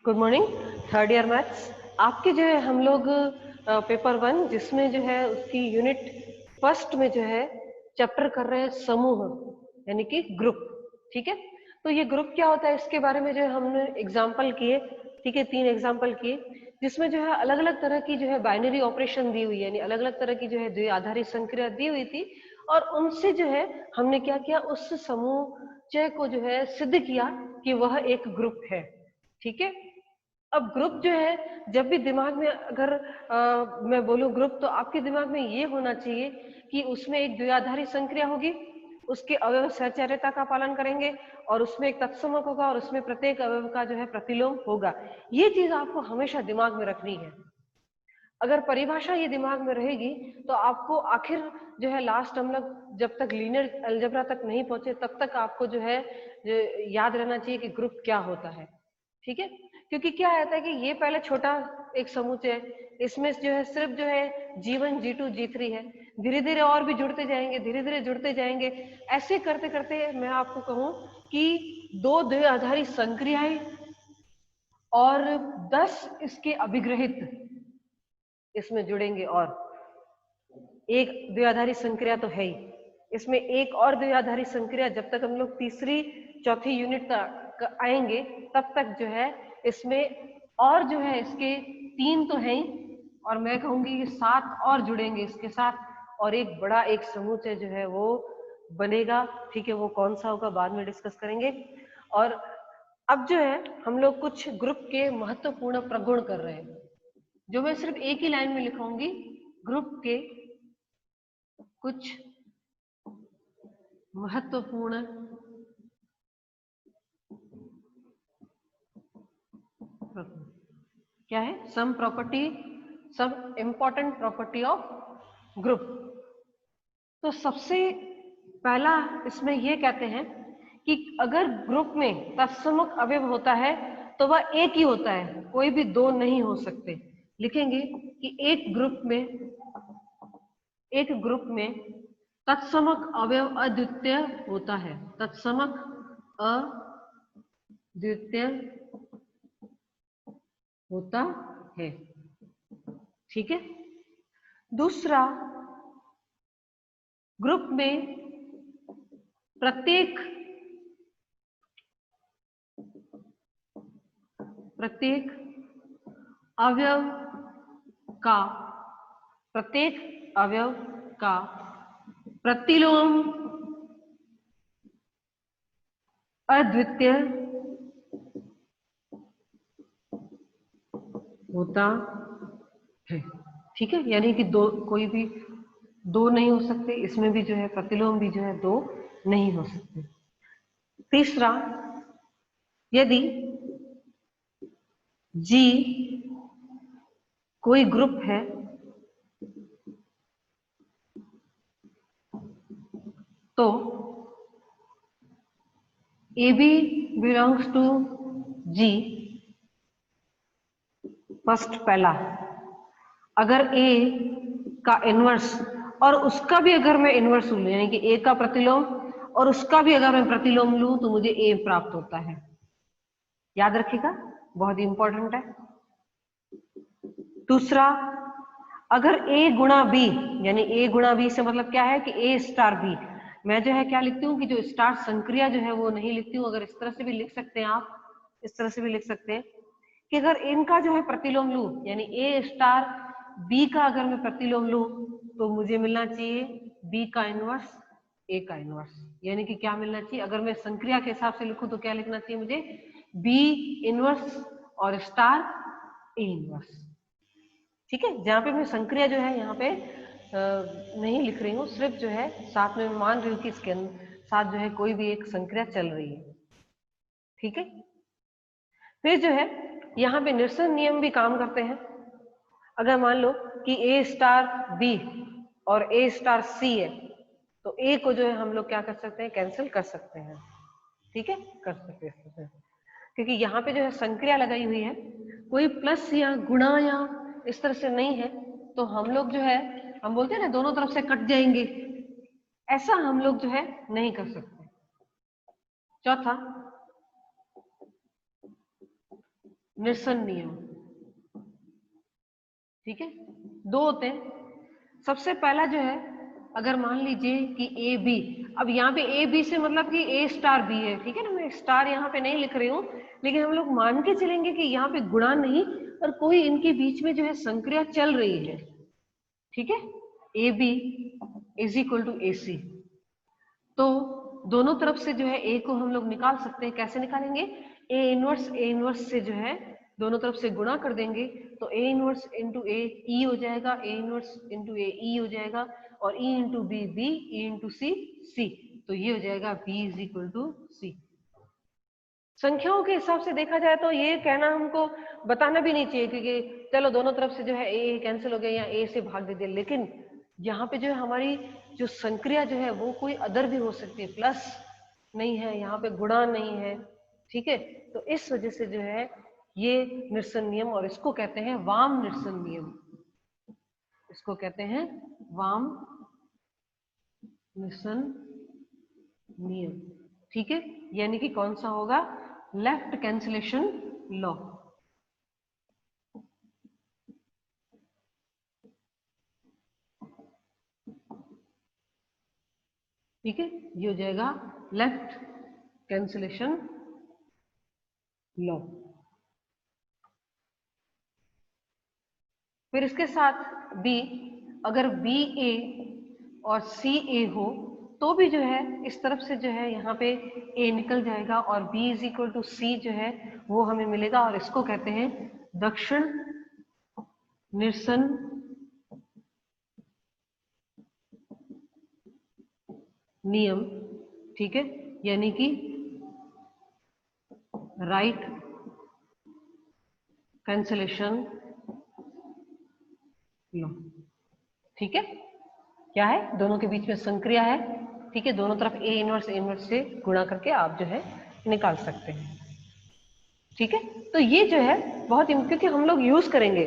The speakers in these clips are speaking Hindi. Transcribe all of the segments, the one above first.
Good morning. Third year maths आपके जो है हम लोग पेपर 1 जिसमें जो है उसकी यूनिट फर्स्ट में जो है चैप्टर कर रहे हैं समूह यानी कि ग्रुप। ठीक है, तो ये ग्रुप क्या होता है इसके बारे में जो है हमने एग्जाम्पल किए। ठीक है, 3 एग्जाम्पल किए जिसमें जो है अलग अलग तरह की जो है बाइनरी ऑपरेशन दी हुई है, यानी अलग अलग तरह की जो है द्विआधारी संक्रिया दी हुई थी और उनसे जो है हमने क्या किया, उस समूह को जो है सिद्ध किया कि वह एक ग्रुप है। ठीक है, अब ग्रुप जो है जब भी दिमाग में अगर मैं बोलूं ग्रुप तो आपके दिमाग में ये होना चाहिए कि उसमें एक द्विआधारी संक्रिया होगी, उसके अवयव सहचर्यता का पालन करेंगे और उसमें एक तत्समक होगा और उसमें प्रत्येक अवयव का जो है प्रतिलोम होगा। ये चीज आपको हमेशा दिमाग में रखनी है। अगर परिभाषा ये दिमाग में रहेगी तो आपको आखिर जो है लास्ट हम लोग जब तक लीनियर अलजेब्रा तक नहीं पहुंचे तब तक आपको जो है याद रहना चाहिए कि ग्रुप क्या होता है। ठीक है, क्योंकि क्या रहता है कि ये पहले छोटा एक समुच्चय है, इसमें जो है सिर्फ जो है G1 G2 G3 है, धीरे धीरे और भी जुड़ते जाएंगे, धीरे धीरे जुड़ते जाएंगे। ऐसे करते करते मैं आपको कहूं कि 2 द्विआधारी संक्रियाएं और 10 इसके अभिग्रहित इसमें जुड़ेंगे और एक द्विआधारी संक्रिया तो है ही, इसमें एक और द्विआधारी संक्रिया जब तक हम लोग तीसरी चौथी यूनिट तक आएंगे तब तक जो है इसमें और जो है इसके 3 तो है ही और मैं कहूंगी कि 7 और जुड़ेंगे इसके साथ और एक बड़ा एक समुच्चय जो है वो बनेगा। ठीक है, वो कौन सा होगा बाद में डिस्कस करेंगे। और अब जो है हम लोग कुछ ग्रुप के महत्वपूर्ण प्रगुण कर रहे हैं जो मैं सिर्फ एक ही लाइन में लिखूंगी। ग्रुप के कुछ महत्वपूर्ण क्या है, some important property of group. तो सबसे पहला इसमें ये कहते हैं कि अगर ग्रुप में तत्समक अवयव होता है तो वह एक ही होता है, कोई भी 2 नहीं हो सकते। लिखेंगे कि एक ग्रुप में तत्समक अवयव अद्वितीय होता है, तत्समक अद्वितीय होता है। ठीक है, दूसरा, ग्रुप में प्रत्येक अवयव का प्रतिलोम अद्वितीय होता है। ठीक है, यानी कि कोई भी 2 नहीं हो सकते, इसमें भी जो है प्रतिलोम भी जो है 2 नहीं हो सकते। तीसरा, यदि G कोई ग्रुप है तो AB belongs to G, first पहला, अगर A का इनवर्स और उसका भी अगर मैं इनवर्स लूं यानी कि A का प्रतिलोम और उसका भी अगर मैं प्रतिलोम लूं तो मुझे A प्राप्त होता है। याद रखिएगा, बहुत ही इंपॉर्टेंट है। दूसरा, अगर A गुणा B यानी A गुणा B से मतलब क्या है कि A स्टार B, मैं जो है क्या लिखती हूँ कि जो स्टार संक्रिया जो है वो नहीं लिखती हूँ, अगर इस तरह से भी लिख सकते हैं आप, इस तरह से भी लिख सकते हैं कि अगर इनका जो है प्रतिलोम लूं यानी A स्टार B का अगर मैं प्रतिलोम लूं तो मुझे मिलना चाहिए B का इनवर्स A का इनवर्स, यानी कि क्या मिलना चाहिए, अगर मैं संक्रिया के हिसाब से लिखूं तो क्या लिखना चाहिए मुझे, B इनवर्स और स्टार A इनवर्स। ठीक है, जहां पे मैं संक्रिया जो है यहाँ पे नहीं लिख रही हूँ, सिर्फ जो है साथ में मान रही हूँ कि इसके साथ जो है कोई भी एक संक्रिया चल रही है। ठीक है, फिर जो है यहाँ पे निरसन नियम भी काम करते हैं। अगर मान लो कि A स्टार B और A स्टार C है तो A को जो है हम लोग क्या कर सकते हैं, कैंसिल कर सकते हैं। ठीक है, कर सकते हैं क्योंकि यहाँ पे जो है संक्रिया लगाई हुई है, कोई प्लस या गुणा या इस तरह से नहीं है, तो हम लोग जो है हम बोलते हैं ना दोनों तरफ से कट जाएंगे, ऐसा हम लोग जो है नहीं कर सकते। चौथा, निरसन नियम। ठीक है, दो होते हैं। सबसे पहला जो है, अगर मान लीजिए कि ए बी, अब यहाँ पे ए बी से मतलब कि ए स्टार बी है, ठीक है ना, मैं स्टार यहाँ पे नहीं लिख रही हूँ, लेकिन हम लोग मान के चलेंगे कि यहाँ पे गुणा नहीं और कोई इनके बीच में जो है संक्रिया चल रही है। ठीक है, A B is equal to A C, तो दोनों तरफ से जो है ए को हम लोग निकाल सकते हैं। कैसे निकालेंगे? ए इनवर्स से जो है दोनों तरफ से गुणा कर देंगे, तो ए इनवर्स इंटू ए ई हो जाएगा, ए इनवर्स इंटू ए ई हो जाएगा, और E into B B, E into C C, तो ये हो जाएगा B is equal to C. संख्याओं के हिसाब से देखा जाए तो ये कहना हमको बताना भी नहीं चाहिए, क्योंकि चलो दोनों तरफ से जो है ए कैंसिल हो गया या ए से भाग दे दिया, लेकिन यहाँ पे जो है हमारी जो संक्रिया जो है वो कोई अदर भी हो सकती है, प्लस नहीं है, यहाँ पे गुणा नहीं है। ठीक है, तो इस वजह से जो है ये निरसन नियम, और इसको कहते हैं वाम निरसन नियम, इसको कहते हैं वाम निरसन नियम। ठीक है, यानी कि कौन सा होगा? Left cancellation law. ठीक है, ये हो जाएगा लेफ्ट कैंसिलेशन लॉ। फिर इसके साथ बी, अगर बी ए और सी ए हो तो भी जो है इस तरफ से जो है यहाँ पे ए निकल जाएगा और बी इज इक्वल टू सी जो है वो हमें मिलेगा, और इसको कहते हैं दक्षिण निरसन नियम। ठीक है, यानी कि राइट कैंसिलेशन लॉ। ठीक है, क्या है? दोनों के बीच में संक्रिया है। ठीक है, दोनों तरफ ए इनवर्स से गुणा करके आप जो है निकाल सकते हैं। ठीक है, तो ये जो है बहुत, क्योंकि हम लोग यूज करेंगे,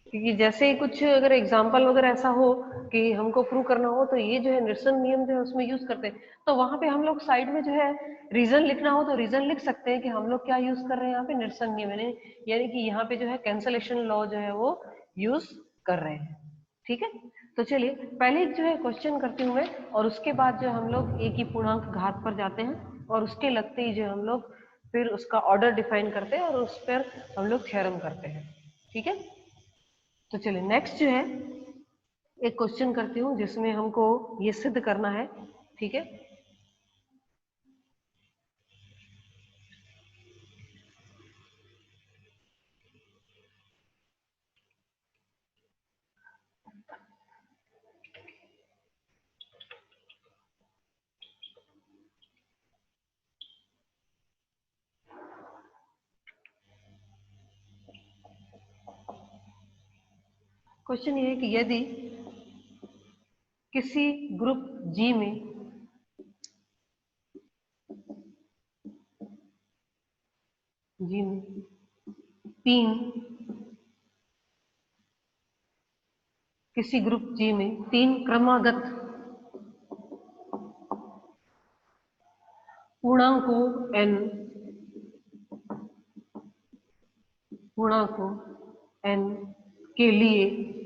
क्योंकि जैसे कुछ अगर एग्जाम्पल वगैरह ऐसा हो कि हमको प्रूव करना हो तो ये जो है निरसन नियम जो है उसमें यूज करते हैं, तो वहां पे हम लोग साइड में जो है रीजन लिखना हो तो रीजन लिख सकते हैं कि हम लोग क्या यूज कर रहे हैं यहाँ पे, निरसन नियम, यानी कि यहाँ पे जो है कैंसलेशन लॉ जो है वो यूज कर रहे हैं। ठीक है, तो चलिए पहले जो है क्वेश्चन करती हूँ मैं, और उसके बाद जो हम लोग ए की पूर्णांक घात पर जाते हैं, और उसके लगते ही जो हम लोग फिर उसका ऑर्डर डिफाइन करते हैं और उस पर हम लोग थ्योरम करते हैं। ठीक है, तो चलिए नेक्स्ट जो है एक क्वेश्चन करती हूँ जिसमें हमको ये सिद्ध करना है। ठीक है, क्वेश्चन ये है कि यदि किसी ग्रुप जी में तीन किसी ग्रुप जी में तीन क्रमागत पूर्णांकों n पूर्णांकों n के लिए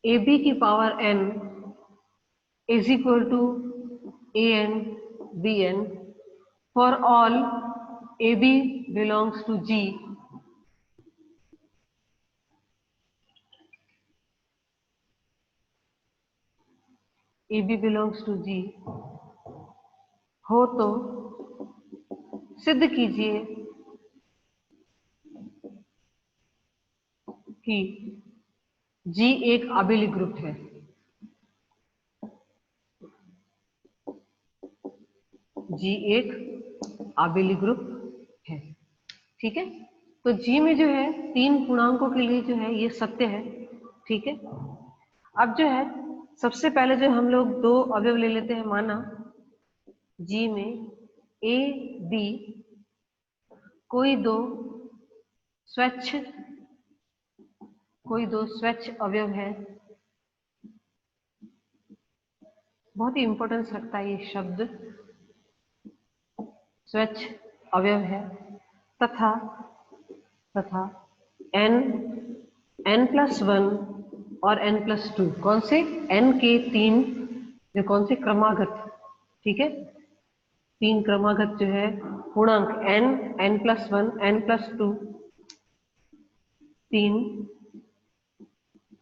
ए बी की power n is equal to A N B N for all A B belongs to G, A B belongs to G हो तो सिद्ध कीजिए कि जी एक आबेली ग्रुप है। जी एक आबेली ग्रुप है। ठीक है, तो जी में जो है तीन पूर्णांकों के लिए जो है ये सत्य है। ठीक है, अब जो है सबसे पहले जो हम लोग दो अवयव ले लेते हैं, माना जी में ए बी कोई दो स्वच्छ अवयव है। बहुत ही इंपॉर्टेंस रखता है ये शब्द स्वच्छ अवयव है तथा तथा n n+1 और n+2 कौन से n के 3 जो कौन से क्रमागत, ठीक है, 3 क्रमागत जो है पूर्णांक n n+1 n+2 3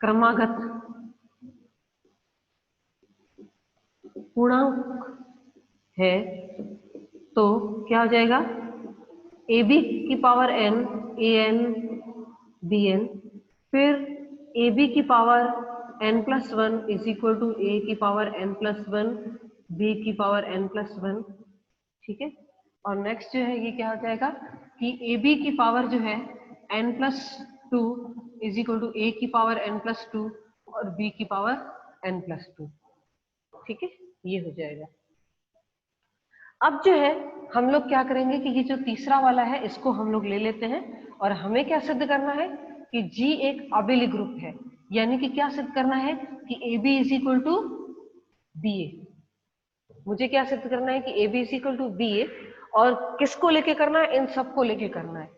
क्रमागत पूर्णांक है तो क्या हो जाएगा ab की पावर n an bn, फिर ab की power n+1 is equal to a की पावर n+1 b की पावर n+1, ठीक है। और नेक्स्ट जो है ये क्या हो जाएगा कि ab की पावर जो है n+2 is equal to a की पावर n+2 और b की पावर n+2, ठीक है, ये हो जाएगा। अब जो है हम लोग क्या करेंगे कि ये जो तीसरा वाला है इसको हम लोग ले लेते हैं और हमें क्या सिद्ध करना है कि G एक अबेली ग्रुप है, यानी कि क्या सिद्ध करना है कि AB is equal to BA। मुझे क्या सिद्ध करना है कि AB is equal to BA, और किसको लेके करना है, इन सबको लेके करना है।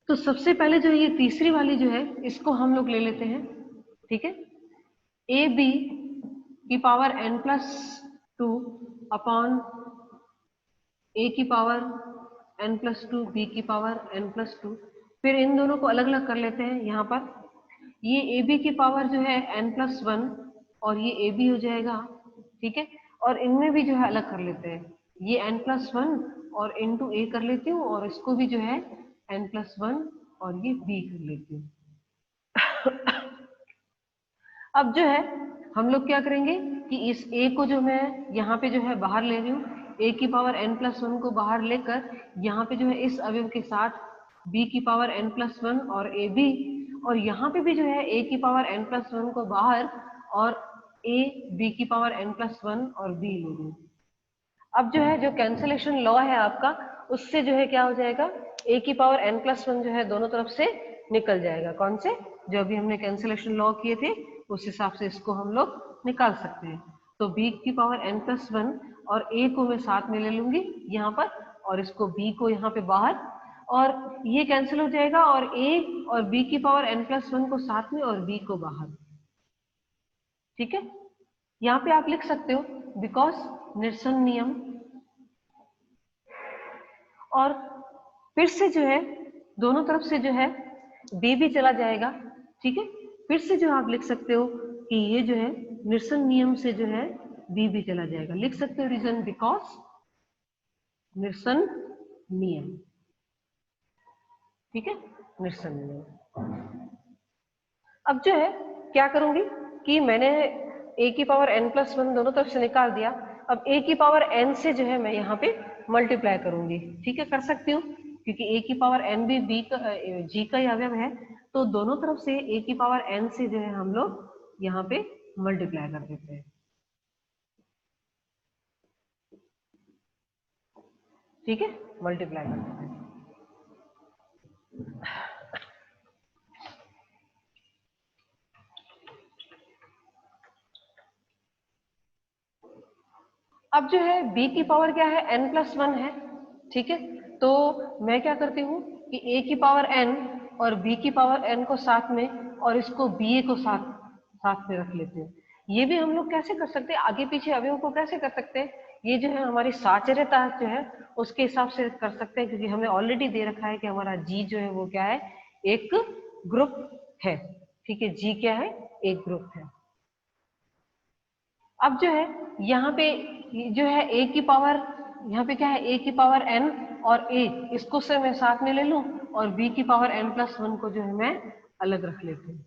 तो सबसे पहले जो ये तीसरी वाली जो है इसको हम लोग ले लेते हैं, ठीक है। AB की पावर n+2 अपॉन a की पावर n+2 b की पावर n+2, फिर इन दोनों को अलग अलग कर लेते हैं। यहाँ पर ये ab की पावर जो है n+1 और ये ab हो जाएगा, ठीक है, और इनमें भी जो है अलग कर लेते हैं, ये n+1 और इंटू a कर लेती हूँ और इसको भी जो है n+1 और ये b कर लेती हूँ। अब जो है हम लोग क्या करेंगे कि इस a को जो मैं यहाँ पे जो है बाहर ले रही हूँ, a की पावर n+1 को बाहर लेकर यहाँ पे जो है इस अवयव के साथ b की पावर n+1 और ab, और यहाँ पे भी जो है a की पावर n+1 को बाहर और a b की पावर n+1 और b ले रही हूँ। अब जो है जो कैंसलेशन लॉ है आपका, उससे जो है क्या हो जाएगा, a की पावर n+1 जो है दोनों तरफ से निकल जाएगा। कौन से, जो अभी हमने कैंसलेशन लॉ किए थे उस हिसाब से इसको हम लोग निकाल सकते हैं। तो b की पावर n+1 और a को मैं साथ में ले लूंगी यहाँ पर, और इसको b को यहाँ पे बाहर, और ये कैंसिल हो जाएगा और a और b की पावर n+1 को साथ में और b को बाहर, ठीक है। यहाँ पे आप लिख सकते हो बिकॉज निरसन नियम, और फिर से जो है दोनों तरफ से जो है b भी चला जाएगा, ठीक है। फिर से जो आप लिख सकते हो कि ये जो है निरसन नियम से जो है b भी चला जाएगा, लिख सकते हो रीजन बिकॉज निरसन नियम, ठीक है, निरसन नियम। अब जो है क्या करूंगी कि मैंने a की पावर n+1 दोनों तरफ से निकाल दिया, अब a की पावर n से जो है मैं यहाँ पे मल्टीप्लाई करूंगी, ठीक है, कर सकती हूँ क्योंकि a की पावर n भी b का g का ही अवयव है, तो दोनों तरफ से a की पावर n से जो है हम लोग यहाँ पे मल्टीप्लाई कर देते हैं, ठीक है, मल्टीप्लाई कर देते हैं। अब जो है b की पावर क्या है, n+1 है, ठीक है। तो मैं क्या करती हूँ कि a की पावर n और b की पावर n को साथ में और इसको ba को साथ में रख लेते हैं। ये भी हम लोग कैसे कर सकते हैं, आगे पीछे अवयव को कैसे कर सकते हैं, ये जो है हमारी साचर्यता जो है उसके हिसाब से कर सकते हैं, क्योंकि हमें ऑलरेडी दे रखा है कि हमारा g जो है वो क्या है, एक ग्रुप है, ठीक है, g क्या है, एक ग्रुप है। अब जो है यहाँ पे जो है a की पावर, यहाँ पे क्या है a की पावर n और a, इसको से मैं साथ में ले लूं और b की पावर n+1 को जो है मैं अलग रख लेती हूँ,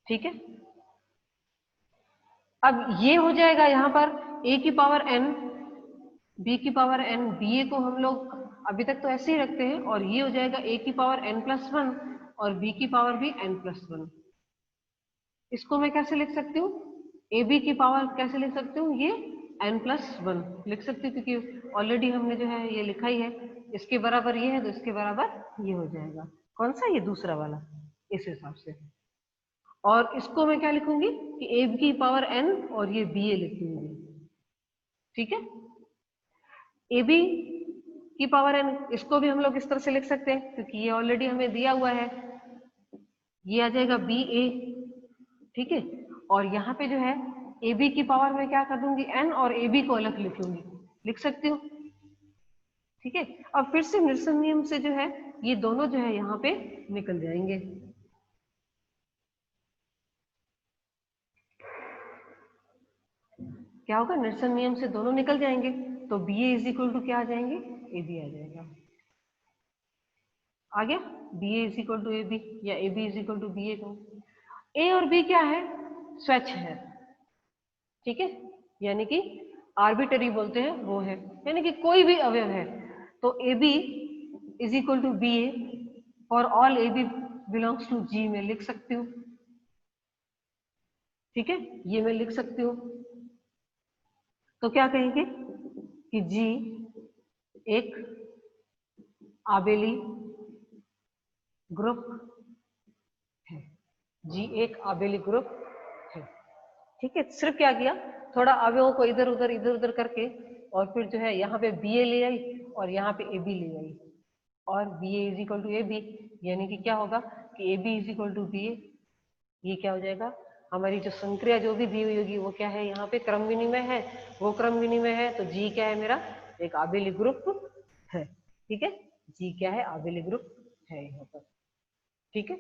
ठीक है। अब ये हो जाएगा यहाँ पर a की पावर n, b की पावर n, ba को हम लोग अभी तक तो ऐसे ही रखते हैं, और ये हो जाएगा a की पावर n+1 और b की पावर भी n+1। इसको मैं कैसे लिख सकती हूँ, ए बी की पावर कैसे लिख सकती हूँ, ये n+1 लिख सकती हूँ क्योंकि ऑलरेडी हमने जो है ये लिखा ही है, इसके बराबर ये है तो इसके बराबर ये हो जाएगा, कौन सा, ये दूसरा वाला, इस हिसाब से। और इसको मैं क्या लिखूंगी कि ए की पावर n और ये बी ए लिखूंगी, ठीक है। ए बी की पावर एन, इसको भी हम लोग इस तरह से लिख सकते हैं क्योंकि ये ऑलरेडी हमें दिया हुआ है, ये आ जाएगा बी ए, ठीक है। और यहाँ पे जो है ए बी की पावर में क्या कर दूंगी एन, और ए बी को अलग लिख लूंगी, लिख सकती हूँ, ठीक है। अब फिर से निरसन नियम से जो है ये दोनों जो है यहाँ पे निकल जाएंगे। क्या होगा, निरसन नियम से दोनों निकल जाएंगे, तो B A is equal to क्या आ जाएंगे, ए बी आ जाएगा। आ गया, B A is equal to A B, या A B is equal to B A को। ए और बी क्या है, स्वैच है, ठीक है, यानी कि आर्बिटरी बोलते हैं वो है, यानी कि कोई भी अवयव है। तो A B is equal to B A और all A B belongs to G में लिख सकती हूँ, ठीक है, ये मैं लिख सकती हूँ। तो क्या कहेंगे कि जी एक आबेली ग्रुप है, जी एक आबेली ग्रुप है, ठीक है। सिर्फ क्या किया, थोड़ा अवयवों को इधर उधर करके, और फिर जो है यहाँ पे बी ए ले आई और यहाँ पे ए बी ले आई, और B A is equal to A B, यानी कि क्या होगा कि A B is equal to B A. ये क्या हो जाएगा, हमारी जो संक्रिया जो भी दी हुई होगी वो क्या है, यहाँ पे क्रम विनिमय है, वो क्रम विनिमय है, तो जी क्या है मेरा, एक आबेली ग्रुप है, ठीक है, जी क्या है, आबेली ग्रुप है यहाँ पर, ठीक है।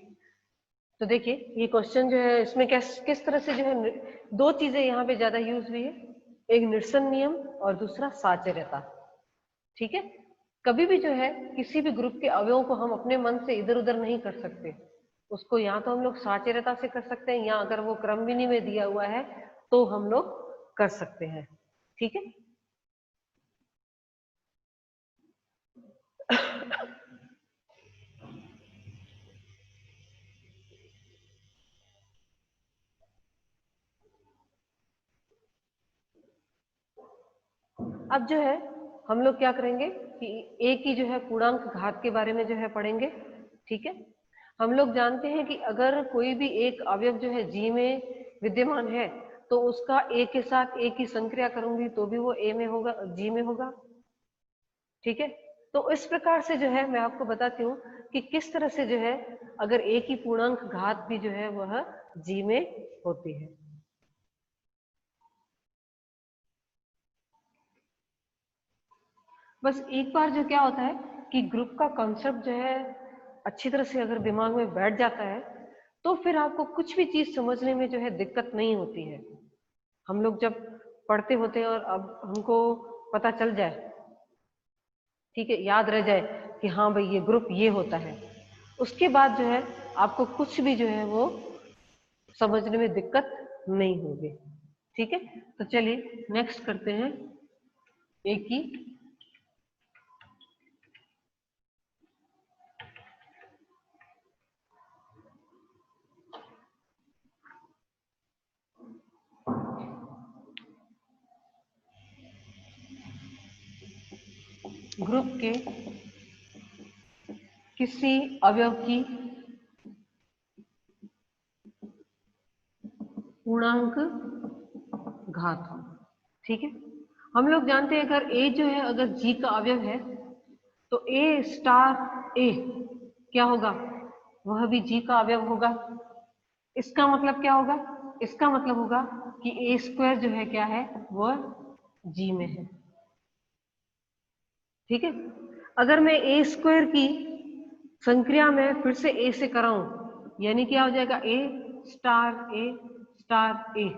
तो देखिए ये क्वेश्चन जो है इसमें किस तरह से जो है दो चीजें यहाँ पे ज्यादा यूज हुई है, एक निरसन नियम और दूसरा साचर्यता, ठीक है। कभी भी जो है किसी भी ग्रुप के अवयवों को हम अपने मन से इधर उधर नहीं कर सकते, उसको या तो हम लोग साचर्यता से कर सकते हैं, या अगर वो क्रम विनिमय दिया हुआ है तो हम लोग कर सकते हैं, ठीक है। अब जो है हम लोग क्या करेंगे कि ए की जो है पूर्णांक घात के बारे में जो है पढ़ेंगे, ठीक है। हम लोग जानते हैं कि अगर कोई भी एक अवयव जो है जी में विद्यमान है तो उसका ए के साथ ए की संक्रिया करूंगी तो भी वो ए में होगा, जी में होगा, ठीक है। तो इस प्रकार से जो है मैं आपको बताती हूँ कि किस तरह से जो है अगर ए की पूर्णांक घात भी जो है वह जी में होती है। बस एक बार जो क्या होता है कि ग्रुप का कॉन्सेप्ट जो है अच्छी तरह से अगर दिमाग में बैठ जाता है तो फिर आपको कुछ भी चीज समझने में जो है दिक्कत नहीं होती है। हम लोग जब पढ़ते होते हैं और अब हमको पता चल जाए, ठीक है, याद रह जाए कि हाँ भाई ये ग्रुप ये होता है, उसके बाद जो है आपको कुछ भी जो है वो समझने में दिक्कत नहीं होगी, ठीक है। तो चलिए नेक्स्ट करते हैं एक ही ग्रुप के किसी अवयव की पूर्णांक घात, ठीक है। हम लोग जानते हैं अगर ए जो है अगर जी का अवयव है तो ए स्टार ए क्या होगा, वह भी जी का अवयव होगा। इसका मतलब क्या होगा, इसका मतलब होगा कि ए स्क्वायर जो है क्या है वह जी में है, ठीक है। अगर मैं ए स्क्वायर की संक्रिया में फिर से ए से कराऊं यानी क्या हो जाएगा ए स्टार ए,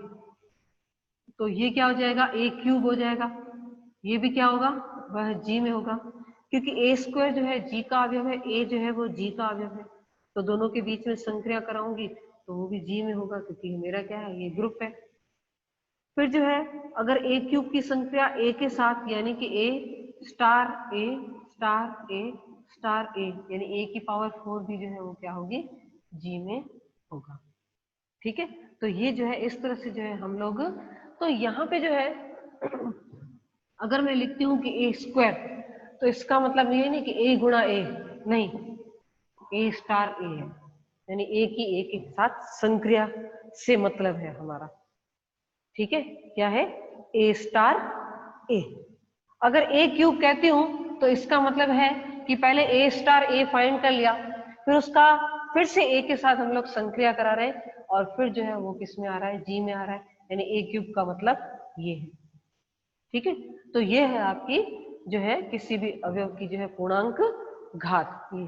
तो ये क्या हो जाएगा ए क्यूब हो जाएगा, ये भी क्या होगा वह जी में होगा, क्योंकि ए स्क्वायर जो है जी का अवयव है, ए जो है वो जी का अवयव है, तो दोनों के बीच में संक्रिया कराऊंगी तो वो भी जी में होगा क्योंकि मेरा क्या है ये ग्रुप है। फिर जो है अगर ए क्यूब की संक्रिया ए के साथ यानी कि ए स्टार ए स्टार ए स्टार ए यानी ए की पावर 4 भी जो है वो क्या होगी जी में होगा, ठीक है। तो ये जो है इस तरह से जो है हम लोग, तो यहाँ पे जो है अगर मैं लिखती हूँ कि ए स्क्वायर तो इसका मतलब ये नहीं कि ए गुणा ए, नहीं, ए स्टार ए है, यानी ए की ए के साथ संक्रिया से मतलब है हमारा, ठीक है, क्या है ए स्टार ए। अगर ए क्यूब कहती हूं तो इसका मतलब है कि पहले ए स्टार ए फाइंड कर लिया, फिर उसका फिर से ए के साथ हम लोग संक्रिया करा रहे हैं और फिर जो है वो किस में आ रहा है, जी में आ रहा है, यानी ए क्यूब का मतलब ये है। ठीक है, तो ये है आपकी जो है किसी भी अवयव की जो है पूर्णांक घात। ये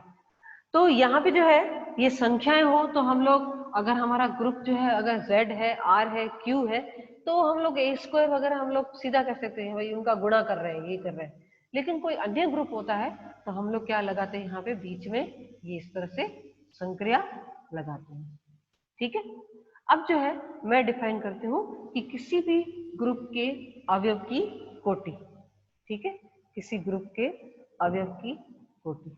तो यहाँ पे जो है ये संख्याएं हो तो हम लोग अगर हमारा ग्रुप जो है अगर Z है, R है, Q है, तो हम लोग ए स्क्वायर वगैरह हम लोग सीधा कह सकते हैं भाई उनका गुणा कर रहे हैं, ये कर रहे हैं। लेकिन कोई अन्य ग्रुप होता है तो हम लोग क्या लगाते हैं यहाँ पे बीच में, ये इस तरह से संक्रिया लगाते हैं। ठीक है, अब जो है मैं डिफाइन करती हूँ कि किसी भी ग्रुप के अवयव की कोटि। ठीक है, किसी ग्रुप के अवयव की कोटि।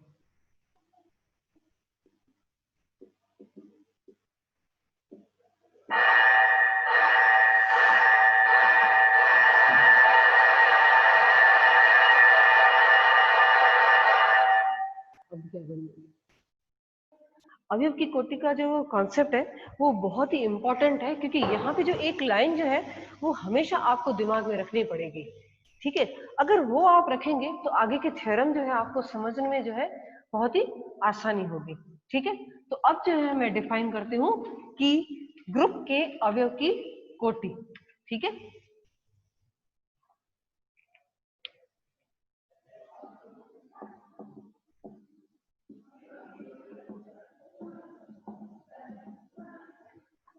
अवयव की कोटि का जो कॉन्सेप्ट है वो बहुत ही इंपॉर्टेंट है, क्योंकि यहाँ पे जो एक लाइन जो है वो हमेशा आपको दिमाग में रखनी पड़ेगी। ठीक है, अगर वो आप रखेंगे तो आगे के थ्योरम जो है आपको समझने में जो है बहुत ही आसानी होगी। ठीक है, तो अब जो है मैं डिफाइन करती हूँ कि ग्रुप के अवयव की कोटि। ठीक है,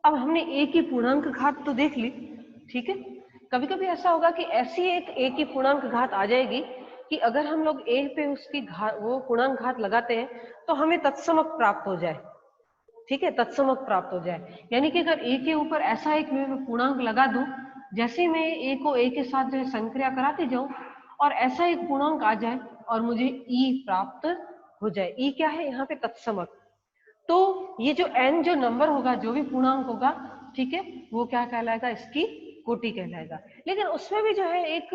अब हमने ए की पूर्णांक घात तो देख ली। ठीक है, कभी कभी ऐसा होगा कि ऐसी एक ए की पूर्णांक घात आ जाएगी कि अगर हम लोग ए पे उसकी वो पूर्णांक घात लगाते हैं तो हमें तत्समक प्राप्त हो जाए। ठीक है, तत्समक प्राप्त हो जाए, यानी कि अगर ए के ऊपर ऐसा एक मैं पूर्णांक लगा दूं, जैसे मैं ए को ए के साथ जो है संक्रिया कराते जाऊं और ऐसा एक पूर्णांक आ जाए और मुझे ई प्राप्त हो जाए। ई क्या है यहाँ पे, तत्समक। तो ये जो n जो नंबर होगा, जो भी पूर्णांक होगा, ठीक है, वो क्या कहलाएगा, इसकी कोटि कहलाएगा। लेकिन उसमें भी जो है एक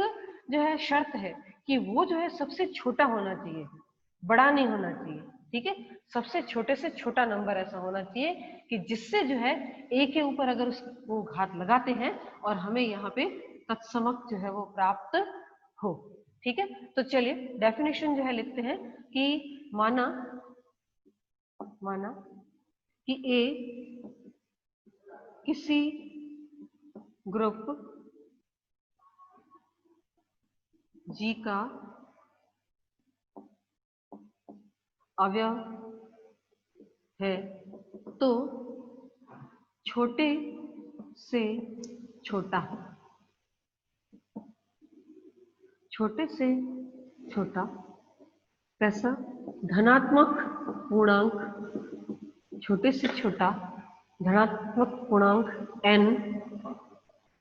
जो है शर्त है कि वो जो है सबसे छोटा होना चाहिए, बड़ा नहीं होना चाहिए। ठीक है, सबसे छोटे से छोटा नंबर ऐसा होना चाहिए कि जिससे जो है ए के ऊपर अगर उसको घात लगाते हैं और हमें यहाँ पे तत्समक जो है वो प्राप्त हो। ठीक है, तो चलिए डेफिनेशन जो है लिखते हैं कि माना कि ए किसी ग्रुप जी का अवयव है तो छोटे से छोटा कैसा, धनात्मक पूर्णांक, छोटे से छोटा धनात्मक पूर्णांक n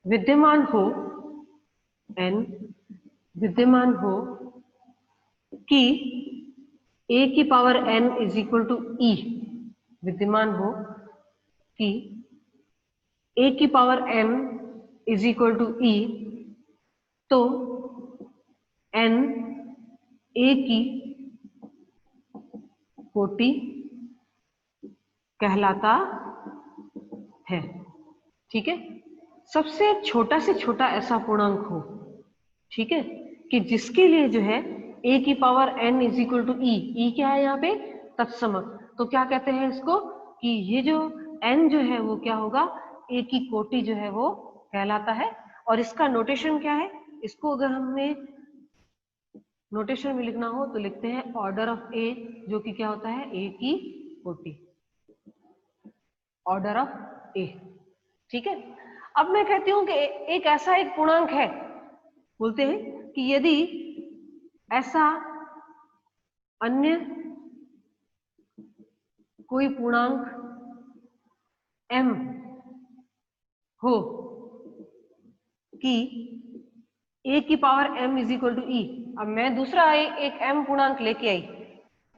विद्यमान हो कि a की power n is equal to E, विद्यमान हो कि a की power m is equal to E, तो n a की कोटि कहलाता है। ठीक है, सबसे छोटा से छोटा ऐसा पूर्णांक हो, ठीक है, कि जिसके लिए जो है a की power n is equal to E, E क्या है यहाँ पे, तत्समक। तो क्या कहते हैं इसको कि ये जो n जो है वो क्या होगा, a की कोटि जो है वो कहलाता है। और इसका नोटेशन क्या है, इसको अगर हमने नोटेशन में लिखना हो तो लिखते हैं ऑर्डर ऑफ ए, जो कि क्या होता है, ए की कोटि, ऑर्डर ऑफ ए। ठीक है, अब मैं कहती हूं कि एक ऐसा एक पूर्णांक है, बोलते हैं कि यदि ऐसा अन्य कोई पूर्णांक m हो कि a की power m is equal to E. अब मैं दूसरा एक m पूर्णांक लेके आई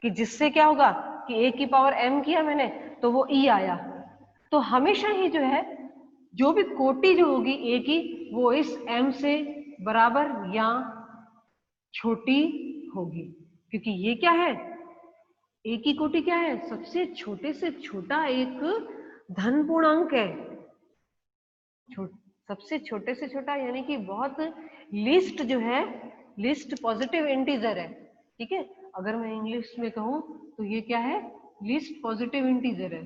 कि जिससे क्या होगा कि a की पावर m किया मैंने तो वो e आया, तो हमेशा ही जो है जो भी कोटि जो होगी a की वो इस m से बराबर या छोटी होगी, क्योंकि ये क्या है, a की कोटि क्या है, सबसे छोटे से छोटा एक धन पूर्णांक है। सबसे छोटे से छोटा यानी कि बहुत लीस्ट जो है लीस्ट पॉजिटिव इंटीजर है, ठीक है। अगर मैं इंग्लिश में कहूं तो ये क्या है, लीस्ट पॉजिटिव इंटीजर है।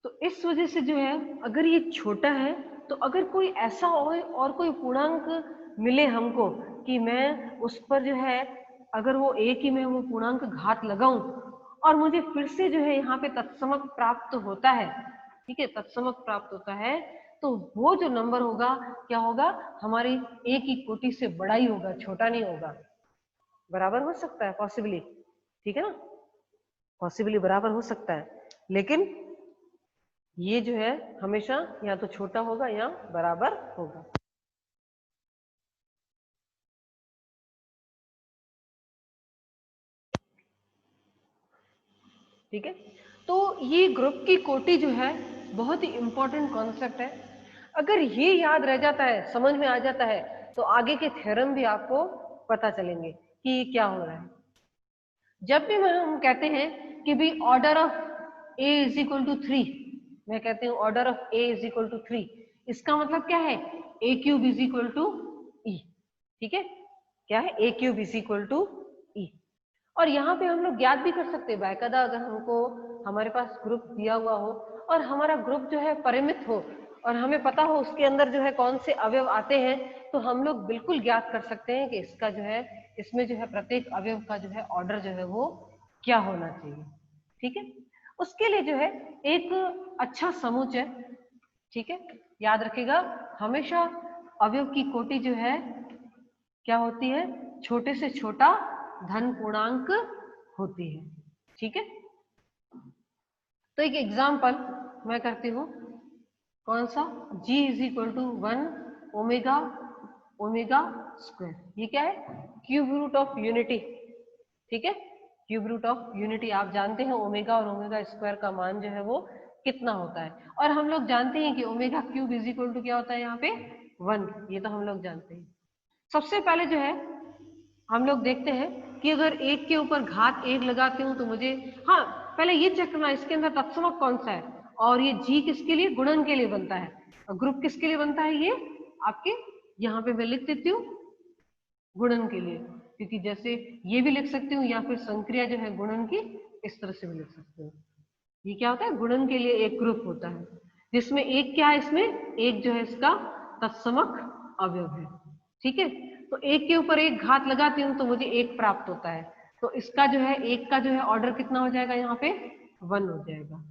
तो इस वजह से जो है अगर ये छोटा है तो अगर कोई ऐसा और कोई पूर्णांक मिले हमको कि मैं उस पर जो है अगर वो एक ही में वो पूर्णांक घात लगाऊं और मुझे फिर से जो है यहाँ पे तत्समक प्राप्त होता है, ठीक है, तत्समक प्राप्त होता है, तो वो जो नंबर होगा क्या होगा, हमारी एक ही कोटि से बड़ा ही होगा, छोटा नहीं होगा। बराबर हो सकता है पॉसिबली, ठीक है ना, पॉसिबली बराबर हो सकता है, लेकिन ये जो है हमेशा या तो छोटा होगा या बराबर होगा। ठीक है, तो ये ग्रुप की कोटि जो है बहुत ही इंपॉर्टेंट कॉन्सेप्ट है। अगर ये याद रह जाता है, समझ में आ जाता है, तो आगे के थ्योरम भी आपको पता चलेंगे कि ये क्या हो रहा है। जब भी हम कहते हैं कि भी order of A is equal to 3, मैं कहती हूँ order of A is equal to 3, इसका मतलब क्या है, A cube is equal to E, ठीक है, क्या है, A cube is equal to E. और यहाँ पे हम लोग ज्ञात भी कर सकते हैं बाकायदा, अगर हमको हमारे पास ग्रुप दिया हुआ हो और हमारा ग्रुप जो है परिमित हो और हमें पता हो उसके अंदर जो है कौन से अवयव आते हैं, तो हम लोग बिल्कुल ज्ञात कर सकते हैं कि इसका जो है, इसमें जो है प्रत्येक अवयव का जो है ऑर्डर जो है वो क्या होना चाहिए, ठीक है। उसके लिए जो है एक अच्छा समुच्चय, ठीक है, याद रखिएगा हमेशा अवयव की कोटि जो है क्या होती है, छोटे से छोटा धन पूर्णांक होती है, ठीक है। तो एक एग्जाम्पल मैं करती हूं, कौन सा, g is equal to 1 omega omega square, ये क्या है, क्यूब रूट ऑफ यूनिटी, ठीक है, क्यूब रूट ऑफ यूनिटी। आप जानते हैं ओमेगा और ओमेगा स्क्वायर का मान जो है वो कितना होता है, और हम लोग जानते हैं कि omega cube is equal to क्या होता है यहाँ पे 1, ये तो हम लोग जानते हैं। सबसे पहले जो है हम लोग देखते हैं कि अगर एक के ऊपर घात एक लगाती हूं तो मुझे, हाँ पहले ये चेक करना इसके अंदर तत्समक कौन सा है, और ये जी किसके लिए, गुणन के लिए बनता है, और ग्रुप किसके लिए बनता है, ये आपके यहाँ पे मैं लिख देती हूँ गुणन के लिए, क्योंकि जैसे ये भी लिख सकती हूँ या फिर संक्रिया जो है गुणन की इस तरह से भी लिख सकती हूँ। ये क्या होता है, गुणन के लिए एक ग्रुप होता है जिसमें एक क्या है, इसमें एक जो है इसका तत्समक अवयव है, ठीक है। तो एक के ऊपर एक घात लगाती हूँ तो मुझे एक प्राप्त होता है, तो इसका जो है एक का जो है ऑर्डर कितना हो जाएगा, यहाँ पे 1 हो जाएगा,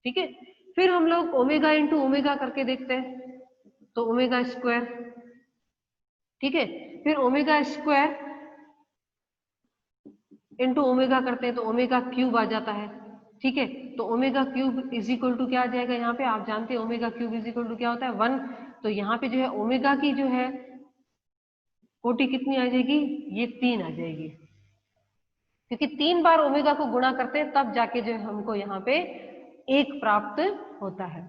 ठीक है। फिर हम लोग ओमेगा इंटू ओमेगा करके देखते हैं, तो ओमेगा स्क्वायर, ठीक है, फिर ओमेगा स्क्वायर इंटू ओमेगा करते हैं तो ओमेगा क्यूब आ जाता है, ठीक है। तो omega cube is equal to क्या आ जाएगा, यहाँ पे आप जानते हैं omega cube is equal to क्या होता है 1, तो यहाँ पे जो है ओमेगा की जो है कोटि कितनी आ जाएगी, ये 3 आ जाएगी, क्योंकि 3 बार ओमेगा को गुणा करते हैं तब जाके जो है हमको यहाँ पे एक प्राप्त होता है।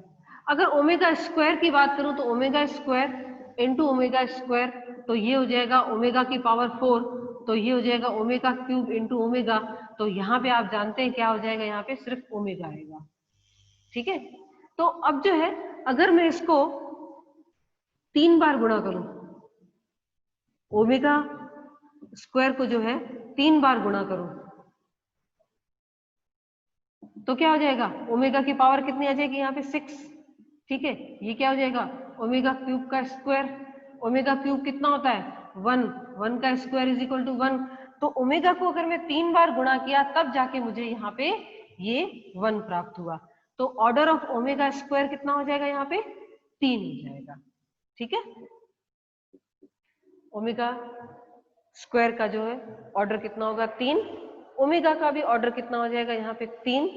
अगर ओमेगा स्क्वायर की बात करूं तो omega square into omega square, तो ये हो जाएगा ओमेगा की पावर 4, तो ये हो जाएगा ओमेगा क्यूब इंटू ओमेगा, तो यहाँ पे आप जानते हैं क्या हो जाएगा, यहाँ पे सिर्फ ओमेगा आएगा, ठीक है। तो अब जो है अगर मैं इसको 3 बार गुणा करूं, ओमेगा स्क्वायर को जो है 3 बार गुणा करूं, तो क्या हो जाएगा, ओमेगा की पावर कितनी आ जाएगी, यहाँ पे 6, ठीक है। ये क्या हो जाएगा, ओमेगा क्यूब का स्क्वायर, ओमेगा क्यूब कितना होता है 1, 1 का स्क्वायर इज इक्वल टू 1, तो ओमेगा को अगर मैं 3 बार गुणा किया तब जाके मुझे यहाँ पे ये 1 प्राप्त हुआ, तो ऑर्डर ऑफ ओमेगा स्क्वायर कितना हो जाएगा, यहाँ पे 3 हो जाएगा, ठीक है। ओमेगा स्क्वायर का जो है ऑर्डर कितना होगा 3, ओमेगा का भी ऑर्डर कितना हो जाएगा यहाँ पे 3,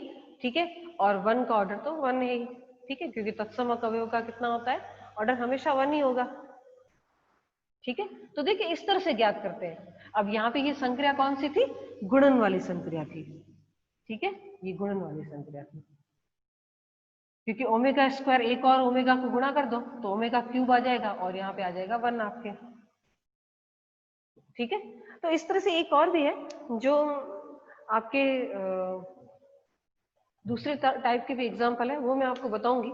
ठीक है, और 1 का ऑर्डर तो 1 है ही, ठीक है, क्योंकि तत्समक अवयव का कितना होता है ऑर्डर, हमेशा 1 ही होगा, ठीक है। तो देखिए इस तरह से ज्ञात करते हैं। अब यहाँ पे ये संक्रिया कौन सी थी, गुणन वाली संक्रिया थी, ठीक है, ये गुणन वाली संक्रिया थी, क्योंकि ओमेगा स्क्वायर एक और ओमेगा को गुणा कर दो तो ओमेगा क्यूब आ जाएगा और यहाँ पे आ जाएगा 1 आपके, ठीक है। तो इस तरह से एक और भी है जो आपके दूसरे टाइप के भी एग्जाम्पल है, वो मैं आपको बताऊंगी,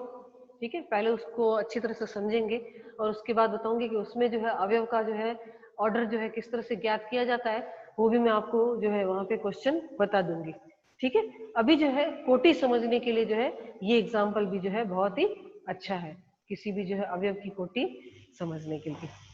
ठीक है, पहले उसको अच्छी तरह से समझेंगे और उसके बाद बताऊंगी कि उसमें जो है अवयव का जो है ऑर्डर जो है किस तरह से ज्ञात किया जाता है, वो भी मैं आपको जो है वहां पे क्वेश्चन बता दूंगी। ठीक है, अभी जो है कोटि समझने के लिए जो है ये एग्जाम्पल भी जो है बहुत ही अच्छा है, किसी भी जो है अवयव की कोटि समझने के लिए।